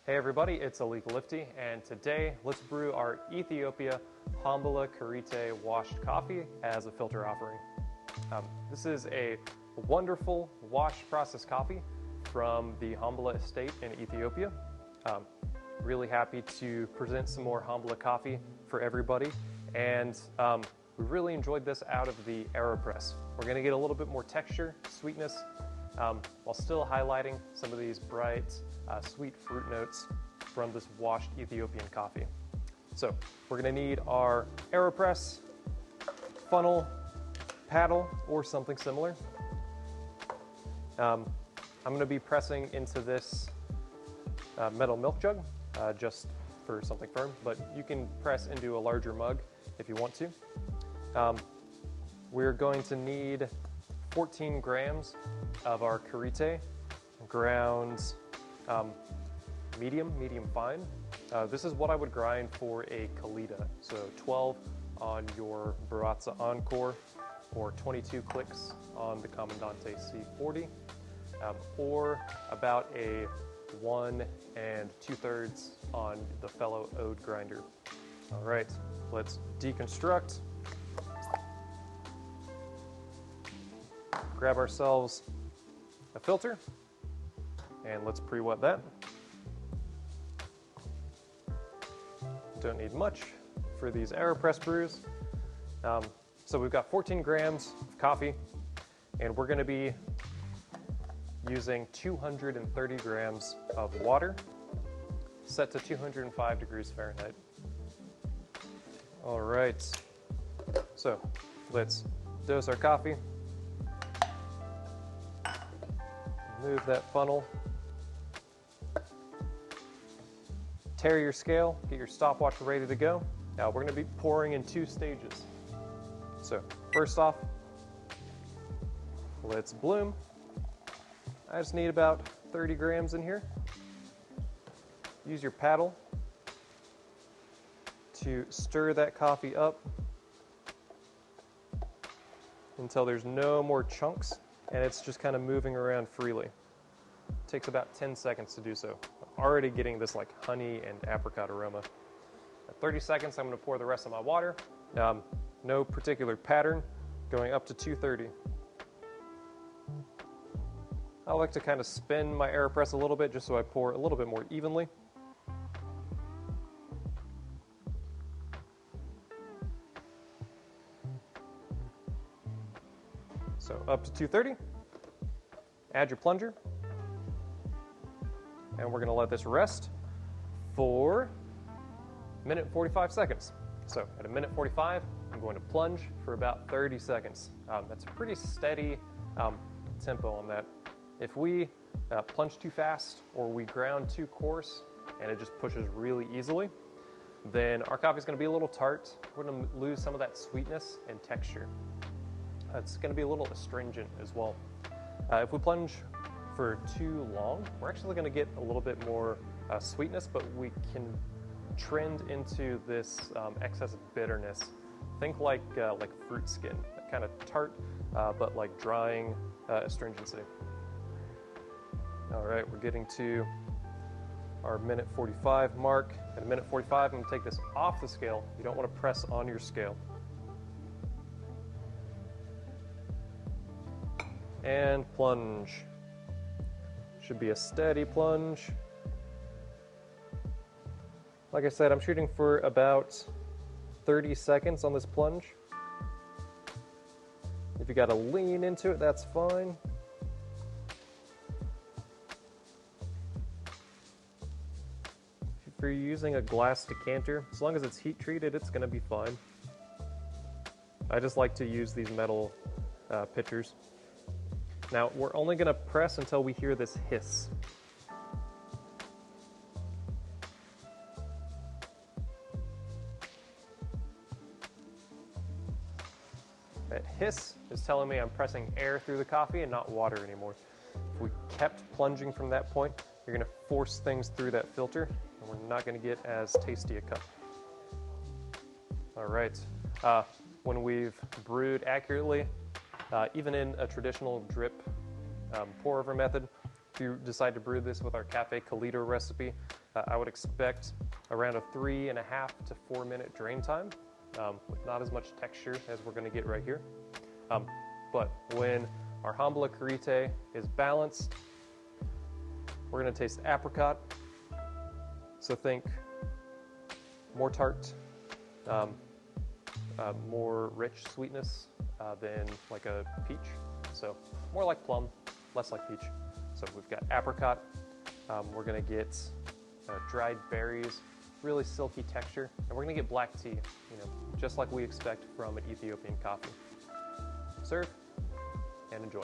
Hey everybody, it's Illegal Lifty, and today let's brew our Ethiopia Hambela Kirite washed coffee as a filter offering. This is a wonderful wash process coffee from the Hambela estate in Ethiopia. Really happy to present some more Hambela coffee for everybody, and we really enjoyed this out of the Aeropress. We're going to get a little bit more texture, sweetness, while still highlighting some of these bright, sweet fruit notes from this washed Ethiopian coffee. So we're going to need our Aeropress, funnel, paddle, or something similar. I'm going to be pressing into this metal milk jug just for something firm, but you can press into a larger mug if you want to. We're going to need 14 grams of our Kirite, ground medium fine. This is what I would grind for a Kalita, so 12 on your Baratza Encore, or 22 clicks on the Commandante C40, or about a 1 2/3 on the Fellow Ode grinder. All right, let's deconstruct. Grab ourselves a filter, and let's pre-wet that. Don't need much for these Aeropress brews. So we've got 14 grams of coffee, and we're going to be using 230 grams of water set to 205 degrees Fahrenheit. All right, so let's dose our coffee. Move that funnel. Tare your scale, get your stopwatch ready to go. Now we're going to be pouring in 2 stages. So first off, let's bloom. I just need about 30 grams in here. Use your paddle to stir that coffee up until there's no more chunks and it's just kind of moving around freely. It takes about 10 seconds to do so. I'm already getting this like honey and apricot aroma. At 30 seconds, I'm going to pour the rest of my water. No particular pattern, going up to 230. I like to kind of spin my Aeropress a little bit just so I pour a little bit more evenly. So up to 230. Add your plunger. And we're going to let this rest for 1:45 seconds. So at 1:45, I'm going to plunge for about 30 seconds. That's a pretty steady tempo on that. If we plunge too fast or we ground too coarse and it just pushes really easily, then our coffee is going to be a little tart. We're going to lose some of that sweetness and texture. It's going to be a little astringent as well. If we plunge for too long, we're actually going to get a little bit more sweetness, but we can trend into this excess bitterness. Think like fruit skin, kind of tart, but like drying astringency. All right, we're getting to our 1:45 mark. At 1:45, I'm going to take this off the scale. You don't want to press on your scale. And plunge. Should be a steady plunge. Like I said, I'm shooting for about 30 seconds on this plunge. If you got to lean into it, that's fine. If you're using a glass decanter, as long as it's heat treated, it's going to be fine. I just like to use these metal pitchers. Now, we're only going to press until we hear this hiss. That hiss is telling me I'm pressing air through the coffee and not water anymore. If we kept plunging from that point, you're going to force things through that filter, and we're not going to get as tasty a cup. All right. When we've brewed accurately, even in a traditional drip pour-over method, If you decide to brew this with our Cafe Calito recipe, I would expect around a 3.5 to 4 minute drain time, with not as much texture as we're going to get right here. But when our Hambela Kirite is balanced, we're going to taste apricot. So think more tart, more rich sweetness than like a peach. So more like plum, less like peach. So we've got apricot. We're going to get dried berries, really silky texture, and we're going to get black tea, just like we expect from an Ethiopian coffee. Serve and enjoy.